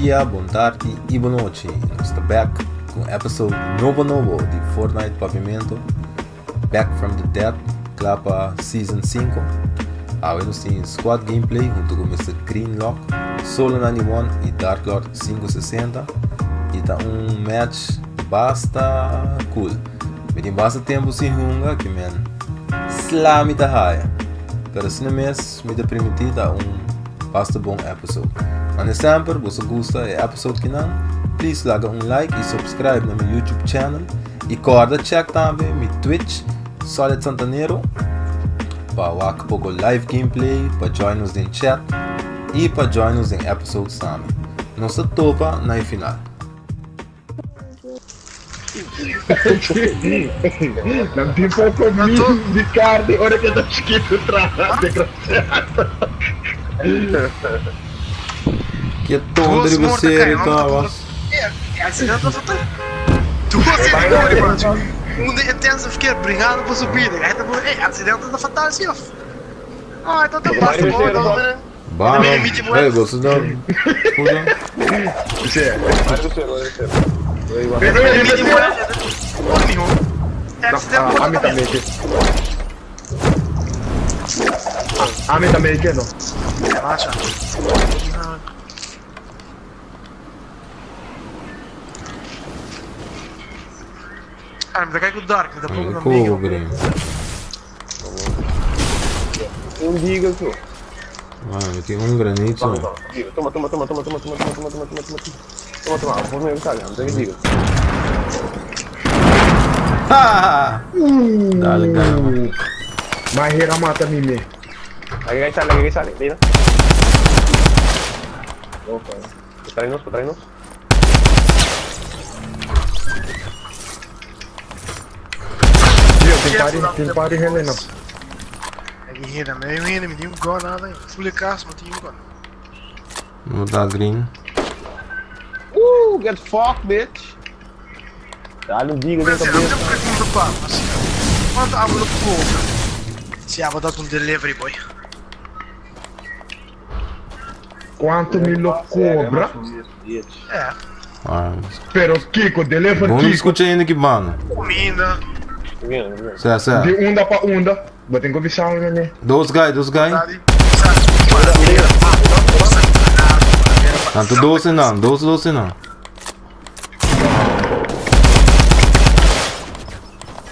dia, boa tarde e boa noite. Nós estamos back com o episódio novo de Fortnite Pavimento. Back from the Dead, Clapa Season 5. Hoje nós temos Squad Gameplay junto com o Mr. Greenlock, Solo91 e Dark Lord 560. E tá match basta cool. Mas tem basta tempo sem runga que man slami da raia. Pero se não mês me dá permitir dar basta bom episode. Mas sempre, se você gosta do episode que não, please laga like e subscribe no meu YouTube channel. E corda check também meu Twitch, Solid Santanero, para ver um pouco live gameplay, para join nos em chat e para join nos em episodes também. Nossa topa na final. Não tem pouco mesmo de carne, olha que eu tô esquito atrás, desgraçado. Que tonto de você, então. Tu consegue, mano. Intensa, fiquei obrigado por subir. É acidente da fantasia. Ah, então tá basta, né? Bah, você não. Você Ami também aqui, não? Relaxa. Ah, me dá cai com o Dark, me dá pouco no amigo. Diga, senhor. Mano, tem granito. Toma. Vou me buscar, não tem que diga. Dale, ganhou. Mahira mata mimi. Lagi guys, dito. Okay. Patay nos. Tem pare Helena. Lagi hina, men jag hinner med gun nada. Full cast med gun. Vou dar green. Get fucked, bitch. Dá-lhe diga dentro da cabeça. Quanto a bola pouco. Se a dato um delivery boy. Quanto me lo cobra? É. Pero Kiko, deliver Vamos Kiko. discutir ainda que bana. Comida. Certo. De onda pra onda. Vou ter que avisar, né? Dois guys. Tanto doce não.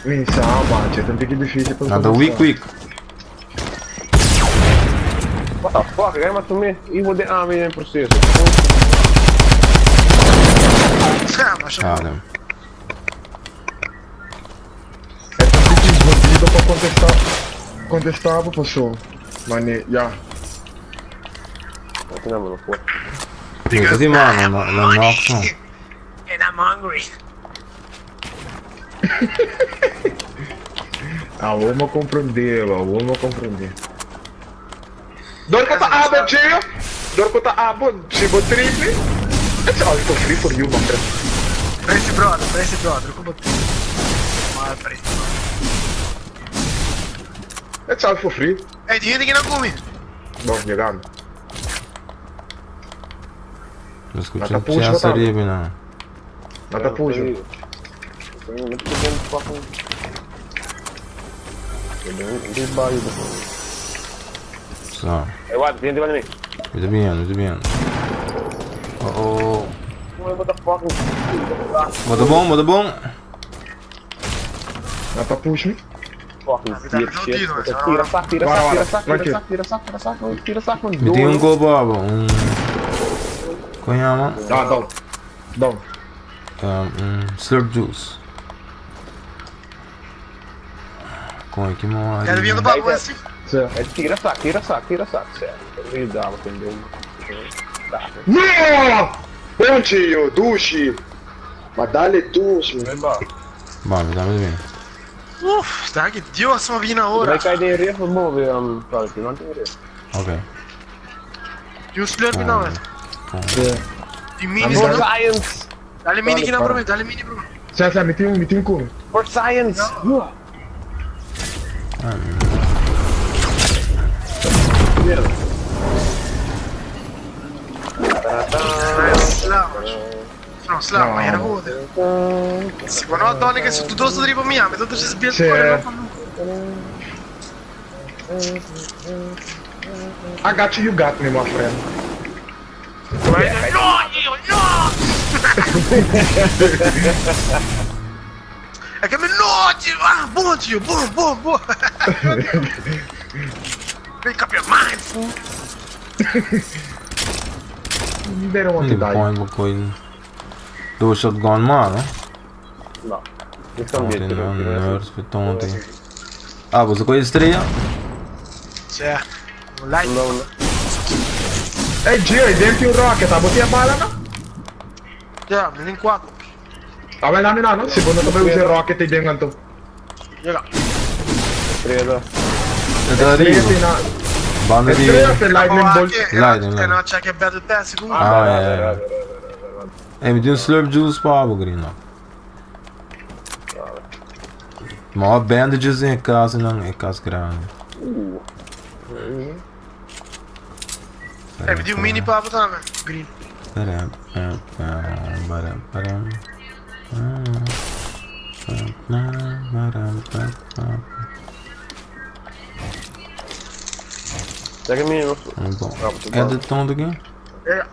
Minha bate, é tanto que difícil pra Tanto quick. What the fuck? Kaya matumi. Iwo de amin yung proseso. Cara. É tanto que escondido pra contestar pro pessoal. Mane, já. Ito naman, po. Pati mano, na knock mo. And I'm hungry. Vamos compreender. Dorko ta abon, Gio? Dorko ta abon, Chibo triple? It's all for free for you, my friend. Presi brother, como tu? Mal presi. It's all for free. Hey, die que não come. Bom, chegando. Não escutei o que tinha saribe, não. Nada puxa. Só. What? Hindi ba namin? Muito bem. Oh. What the fuck? Modo bom. Nada puxa. Fucking shit. Tira saco. Me tem gobo, Konhama. Dom. Slurp juice. Com aqui uma. Quero vir do baú assim. Tira saco. Ele dava, entendeu? No! Bom tio, duche. Mas dá-lhe duche. Vamos, tá muito bem. Está que Deus uma vina hora. Vai cair de ref, vamos ver quality, não tem ref. Ok. E o slurp não, é? De mini, For não? science! Dá-lhe mini aqui na pra mim, Sai, me tem um cu. For science! No, slava, ma era code. Se quando ho donne che su tutto sto tipo mi ama, tutto si sbietta Sì. I got you got me, my friend. No, io, no! É que me note! Ah, bom, tio, bom. Make up your mind, fool. They don't want Hindi to ba die. point ba ko yun? Do shotgun man, no? No. Questo è un Tonti, dietro. no, nerds per tonti. Ah, você com a estrela? Cioè, un like. Hey, Gio, hai dentro un rocket, a botti a bala, no? Ja, men in 4. Ah, ma namin ano? Si Bono tabi usi rocket, ay dengan to. Ja, Credo. É da Estrella, Rio. na... Banda di... Estrella, per lightning bolt. Lightning, e non c'è che bello il test, comunque. Ah, é. Me deu um slurp juice pra água, Grino. Maior bandages em casa, não é casa grande. Mi di un mini papo também, green. Pega minha. Bom, é de tom aqui? Ja.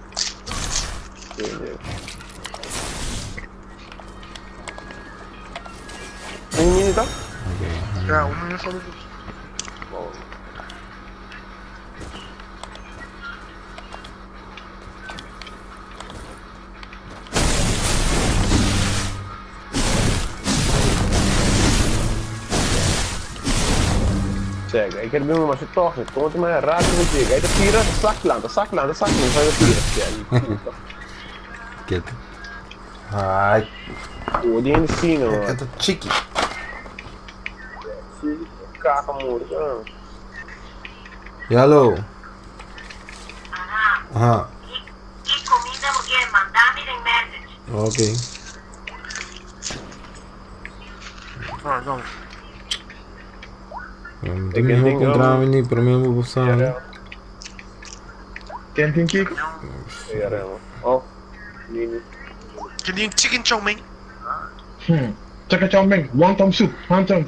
Tem mini, tá? Ok. Ja, un minuto solo giusto. Chega, aí quero ver uma machine torre, conta mais rápido que chega. Aí tu tira, saklanda, faz o tira. Get. Ai, O dia em cima, é mano. do chique. Caca, amor. Hello. Aha. Eat comida porque mandame en message. Ok. Ah, no. Também vou encontrar um menino para mim, eu vou passar. Can't think Kiko? Ó, mini. Che di un chicken chow mein. Chaka chow mein, wonton soup. Wonton.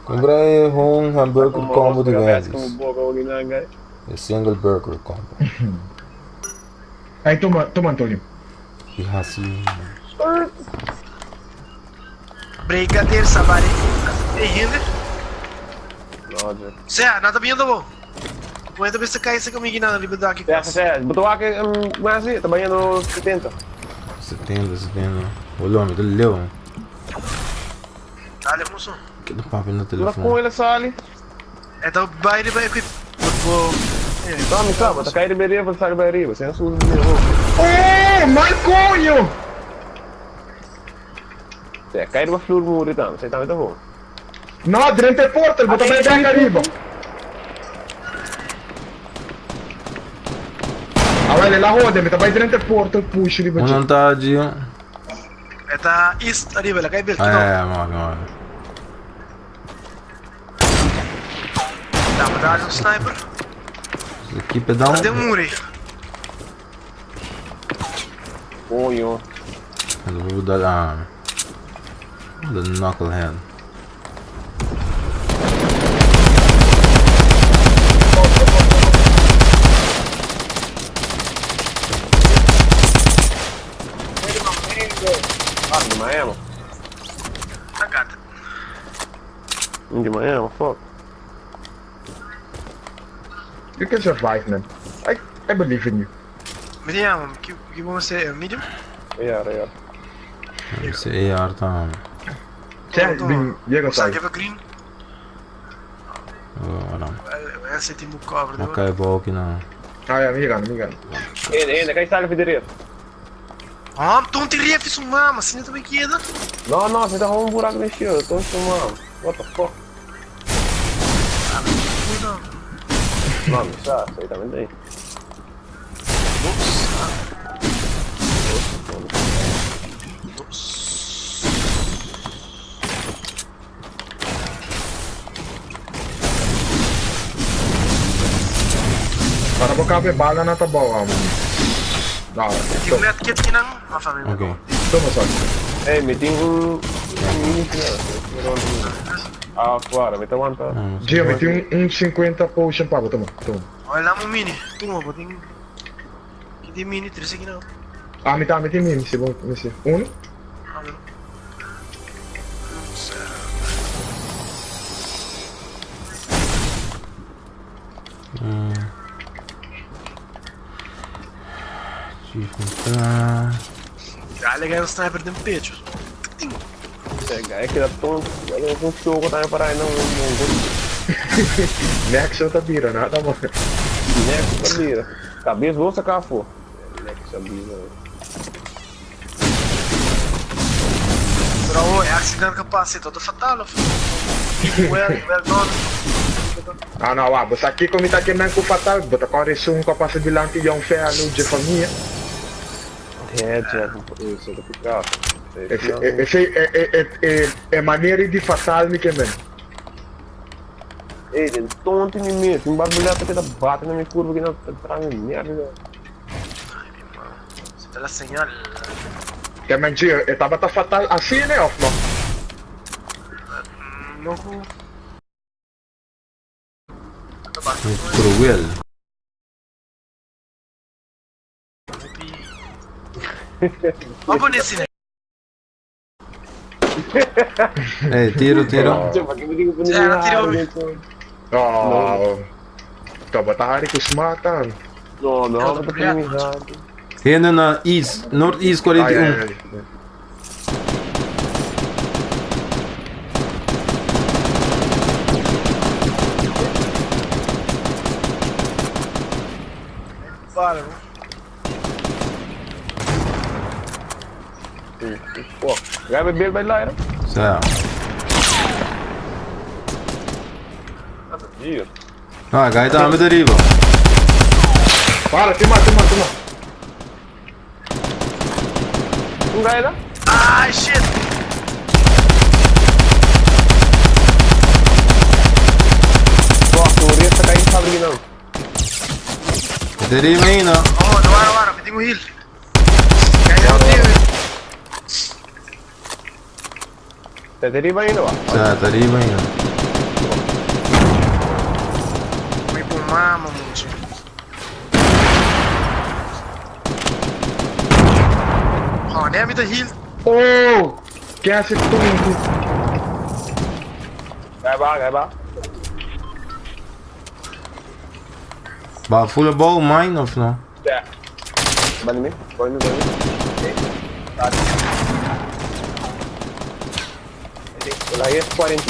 Comprei um hambúrguer combo de Como vezes. boca original, guys. É single burger combo. Ay, toma, Antonio. E assim. Brigadeiro, sabari. E Hinder. Roger. Cê, nada bem do bom. Quando você cai, você comigo na liberdade aqui. Certo. Botou aqui, mas assim, também no 70. 70. Olha, me deu. Dale, moço. Que do papo no Lá com telefone. ele sali. Então, vai aqui. Tá, me sabe, tá caindo bem, vou sair bem, você não usa meu. Oh, my coño! É, cai uma flor muri tam, você também tá bom. No, durante il portal, bota bene back arriba. Ah, vai, la rode, mi vai durante il portal, push riba. Não tá de. Eta east, arriba, la cai bel. Mano. Dá pra dar um sniper. Isso aqui pedal. Cadê o muri? Oi, ó. Eu vou dar the knucklehead. Ah, de Miami. Cagada. De Miami, fuck. You can survive, man. I believe in you. Vediamo, chi vuole essere medium? Ja. Esse AR tá. Cioè, Diego Sa sai. che va green? Olha. È il settimo cover. Ok, bom aqui não. Ah, ja, mi gano. Kijk staan even erin. Ah, tu non ti riesci su mamma, se ne dove chieda? No, zit er gewoon voor agressief. Dat is normaal. What the fuck? Man, sa, sei também tem. Para boca ver bala na tabaw, Não, Tem um net kit aqui não? Uma família. Ok. toma só. Ei, me tem mini ah, claro, me tá aguantando. Gio, meti 50 potion pa, toma. Olha lá, um mini. Toma, vou ter que tem mini, 3 aqui não. Ah, meti mini, se bom, nesse. Um? Ah, não. Olha, ganhou o sniper de um pecho. É que dá tonto, eu não estou contando para aí, não. Next tá bira, nada bom. Next, sabia. Cabeça, vou sacar a for. Next, sabia. Bravo, é accidente capacete, todo fatal. Well done. Ah, não, você aqui como tá aqui mesmo com o fatal, bota com a resumo com a passa de lante e um fé no de família. É, isso é do picado. É maneira de fatal, me que mesmo. Ele tonto em mim mesmo, um bagulho que tá batendo na minha curva aqui na trave, merda. Você tá lá señal. Que mentira, eu tava fatal assim, né, off, não? Não com. Cruel. Vamos nesse, né? Tiro. Oh, tava tarde com os matan. Não, tá errado. Ainda na East, Northeast 41. Para, Pô, vai beber, vai lá, era? Certo. Dia. Ah, gai tá me deriva. Para, toma. Não vai lá? Ai, shit! Pô, a floresta tá caindo fábrica não. Deriva ainda. Oh, no ara, me tengo heal. Ganhou o tiro. Tá deriva ainda, ó. Certo, deriva ainda. Fui pro mama, muito. Oh, nem me dá heal. Oh, que é esse tudo? Vai lá. Ba full of ball mine of no? É. Vai em mim. Lá é 40.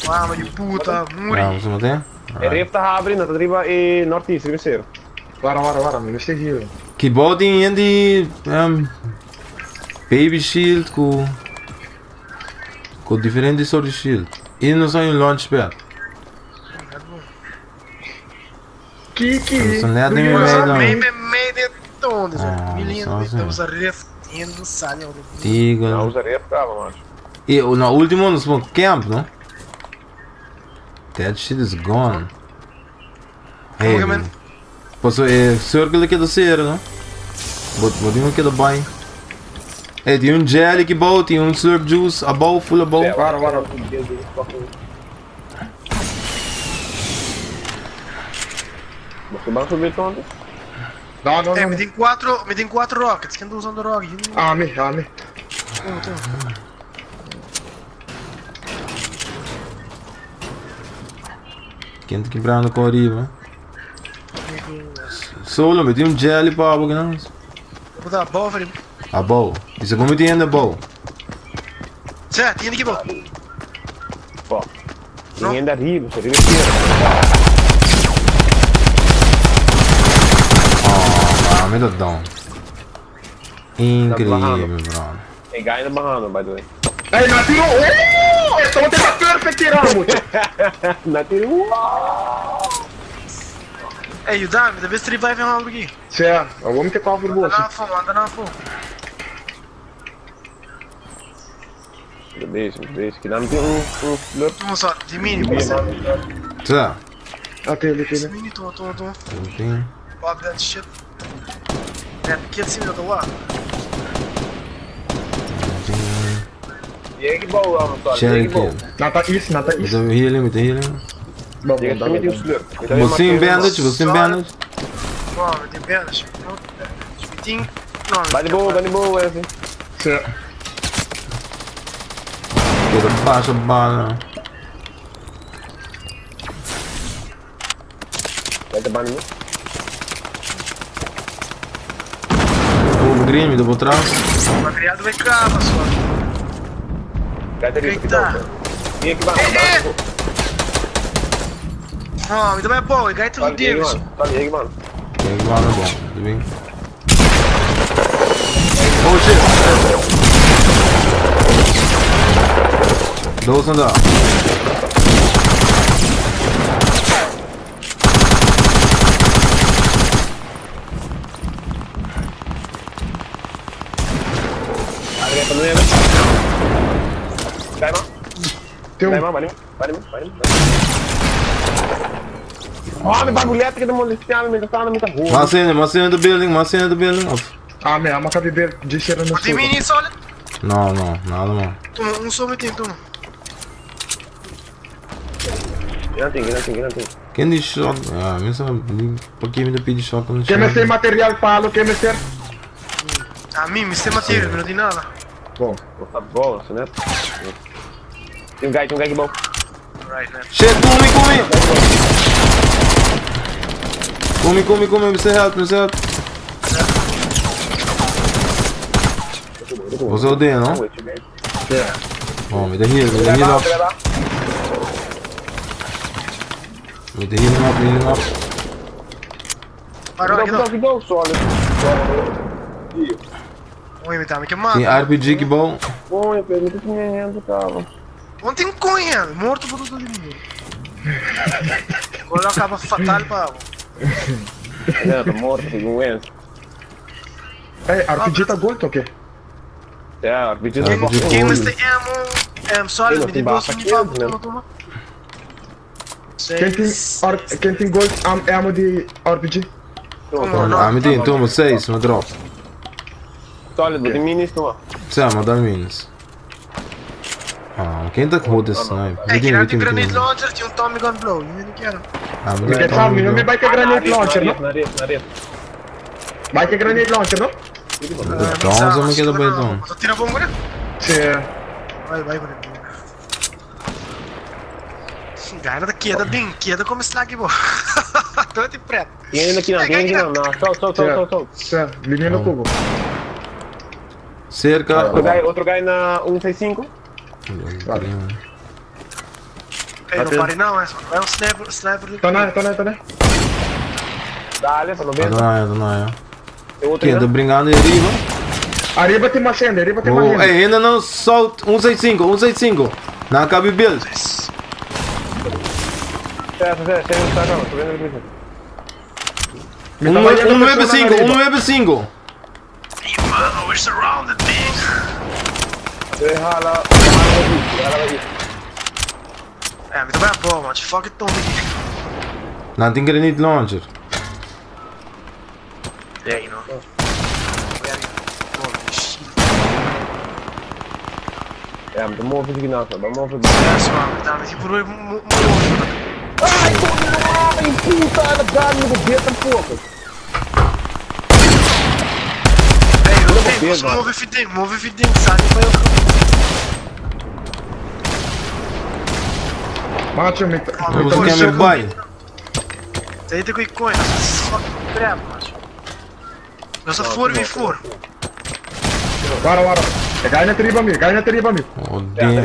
Mama de puta, muri. Vamos matar. É ref tá abrindo, tá deriva e norte-east, terceiro. Para, me sei heal. Que body in the baby shield com diferentes sortes de shield. E não sai um launchpad. Kiki. Não nada do nem you meio, have não. me? Meio de tonde, Ah, me lindo. só assim. Estamos a ref, indo, salha. Tiga. Não, usa ref, tava, macho. E na última nós vamos camp, não? That shit is gone. Hey, Como que, man? passou circle aqui da cera, não? Botinho aqui da banho. Tem um gel aqui bom, tem um slurp juice, a bowl, full of bowl. Para. Você vai subir tonto? Não. Me tem 4 rockets. Quem tá usando rocket? Ah, me. Toma. Quem tá quebrando com a riba? Solo, me tem um gel para água, não? Vou botar a bola, falei. A bowl. Isso é como tem ainda bowl. Tchê, tinha aqui, bola. Pô. Ninguém dá riba, você deve ter. Ah, me dá down. Incrível, bro. Tem guy na barrando, by the way. Ei, não tirou! Oh! Estamos tendo perfect tiramos! Na tiro. Ei, o Davi, da vez que ele vai ver uma aqui. Certo, vamos ter cover boa. Anda na fome. Deixa, que não tem um flip. Vamos só, de mínimo. Tá. Tele. Mini, tô. Sim. Pop that shit. É, que assim eu tô lá. E aí que bom, mano, só. Cherry Que bom. kill. Nata east. Ito healing. Bom, Chega, você me deu o slur. Você em bandage, você em bandage. Não, mas tem pernas. Tem. Não, Vai de boa, Wesley. Queda baixa bala. Vai de banho. O green, me deu por trás. Vai criar do cava só. Vai ter Quem tá? Vem aqui, vai. Não, me dá mais boa, gai tudo Davis. Tá ali, mano. Tem bala bom. Tudo bem. Oh shit. Dois andar. Agrega no meio. Cai, mano. Tem Vai, um. mano, vai. Ó, me bagulheta que demoliciano, me tá na minha rua. Massin in the building. Minha arma viver de cheiro no Tem sul. mini solid. Não, nada não. Um só me tem, toma. Não tem. Quem diz shot? Ah, mesmo pra quem me pede shot no Quem me tem material palo, quem me ser? A mim, me tem matéria, não tem nada. Bom. Tá bom, né? Tem um guy que bom. Right, né? Shit, come, você help. Você odeia, não? Bom, me dá heal up. Me dá healing up. Parou aqui não. Que dá sólido. Oi, me tá me queimando. Tem RPG que bom. Bom, eu pergunto que minha renda tava. Onde tem cunha? Morto por tudo de mim. Agora acaba fatal para. Não, tô morto, tem um Enzo. RPG tá gordo ou quê? É, RPG Ah, bom. RPG. Quem me tem ammo? Solid, me deu bolsa de favor. Toma. Quem tem gold ammo de RPG? Ah, me tem, toma, 6, uma drop. Sólido, tem mini isso, ó. Sama, dá menos. Ah, quem tá com roda sniper? É, que era de granite launcher, tinha um Tommy Gun Blow. Eu não quero. Ah, Me quer sabe, não me vai ter granite launcher, não? Na areia. Vai ter granite launcher, não? Então, vamos aqui do beitão. Você tira a bomba, né? Sim. Vai, mano. Gana da queda como slag, pô. Tô de preto. Tem ainda aqui não. Solta. Sim, linha no cubo. Cerca. Outro guy na 165. Ei, não pare não, é um sniper. Tá na. Dale, pra 90. Adonai. Tem outro Quem tá ainda. brincando aí arriba? Arriba tem uma senda, Oh, ei, ainda não solta. 165. Na cabe build. Certo, não tá calma, tô vendo ele aqui. Me tá valendo Um pessoa na arriba. Web5. Mano, we're surrounded, man. Rala. É, me dá bem a boa, mano. Fuck it, Tommy. Não tem granite launcher. E aí, não? É, mas vamos ouvir não, vamos ouvir. Tá, mas por hoje. Ai, puta, ela dá no governo, porra. Ei, eu tenho, move fidem, sabe? Pra eu Macho, me Você quer me buy? Aí tem que coisa, só treva, macho. Eu só for, me for. Bora. Cai na triba, amigo. Odeia.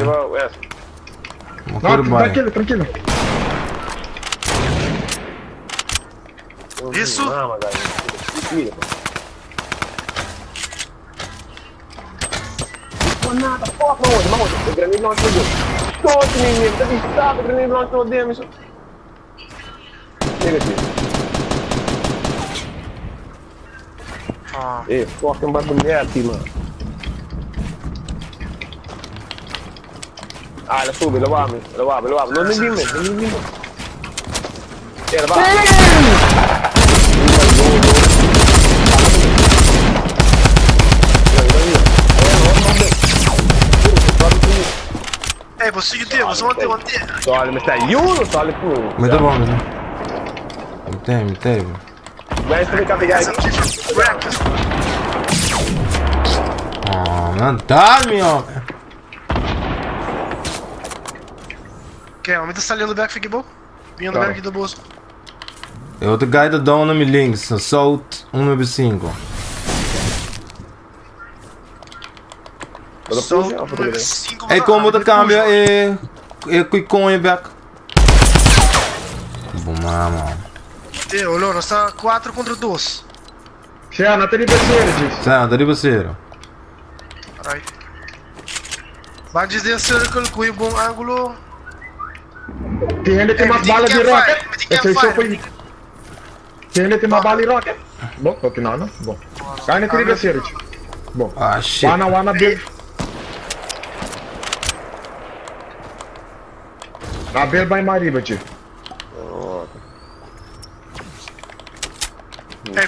Uma cor Não, buy. tranquilo. Isso. Não, mas nada, porra, onde? O granito não ajudou. Todo menino, tá listado, o granito não ajudou dentro, isso. Chega aqui. Ei, porra, tem um bagulho aqui, mano. Ah, ela sube, lo abre. Não ninguém mesmo. Era va. Você que você manter. Olha, mas tá Yuno, olha pro. Muito bom, muito bom. Me tem. Vai também carregar aí. Não dá, meu homem. Ok, aumenta essa linha do back, fique bom. Vinha do back aqui do bolso. Eu te guido down na minha links, Assault 195. Ei, como te cambia e quick coin back. Bom, mano. Olha, nós está 4 contra 2. C'è una televisore, Certo, arriba zero. Alright. Vai dizer circle com um bom ângulo. Tiene tem uma bala de rocket. Esse é só foi. Tiene tem uma bala de rocket. Bom, continuar, não? Bom. Cai na televisore. Bom. Ah, shit. Wanna build. A build by Mariba, tio.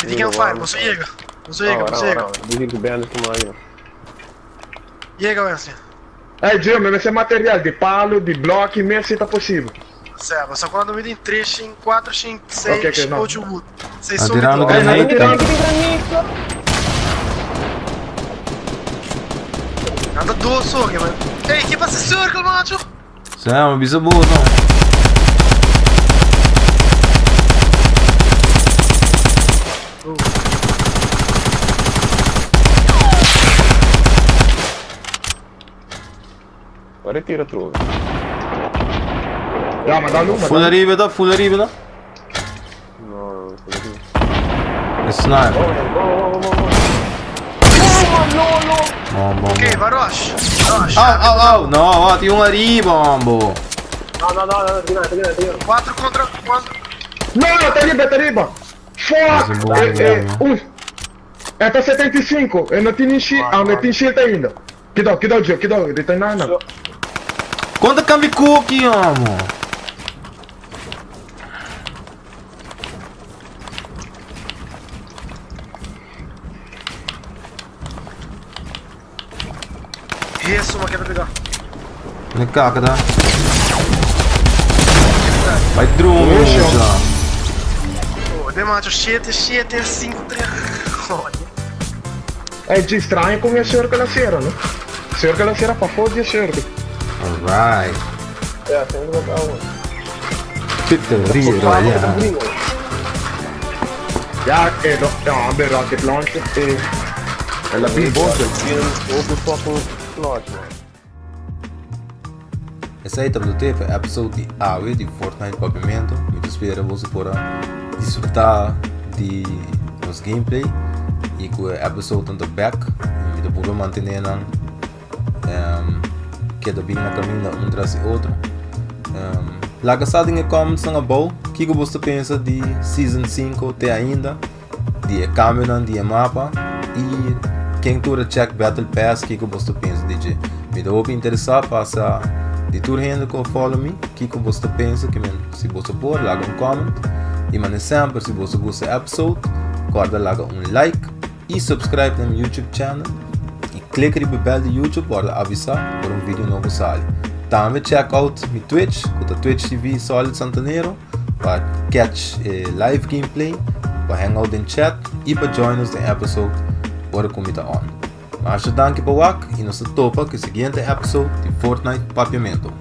Vi kan fire, você chega. Você chega. Dizem que bem nesse maio. Chega, Wesley. Gio, mas vai ser material de palo, de bloco e mesmo se tá possível. Certo, só quando eu em 3, em 4, em 6, Ok, não. 8 wood. Vocês Tá sobem tirando tudo. granate, tá? Anda 2 só, mano. Ei, que passa circle, macho? Certo, uma bisa boa, não. Agora tira trove. Ja, ma dá luma. Full arriba, da. Não, É sniper. Bom. Ok, vai rush. Au. Não, ó, tem um arriba, bombo. Não, tem nada. 4 contra 4. No, tá riba. Fuck! É tá 75. Eu não tinha shield ainda. Que dá, Gio, não tem nada. Quanto cambia cookie, amo? Isso, uma queda pegar. Ne caca, tá? Vai drone, já. De macho, 7, 5, 3. É de estranho com a cerca na cera, né? Cerca na cera pra fora de cerca. Alright. É, tem que botar uma. Pitteria, olha. Ja, é rocket launcher e ela bem boa. Ou só com slot, mano. Essa aí estamos no tempo, é episode de AWE de Fortnite Pavimento. Me espero você possa desfrutar de os gameplay e com o episode tanto back e me poder manter cada bem na caminho um atrás do outro. Larga só em comments na boa, o que você pensa de Season 5 até ainda, de câmera, de mapa e quem toda check Battle Pass, o que você pensa de me dá interessar passa de tudo ainda que follow me, o que você pensa, que se você pôr, larga comment e mane sempre se você gosta do episode, guarda larga like e subscribe no YouTube channel e clique no bell de YouTube para avisar por vídeo novo sair. Também check out my Twitch, com a Twitch TV Solid Santanero, para catch live gameplay, para hangout in chat e para join us no episode para comida on. Mas danke por wak e nos topa que o seguinte episode de Fortnite Papiamento.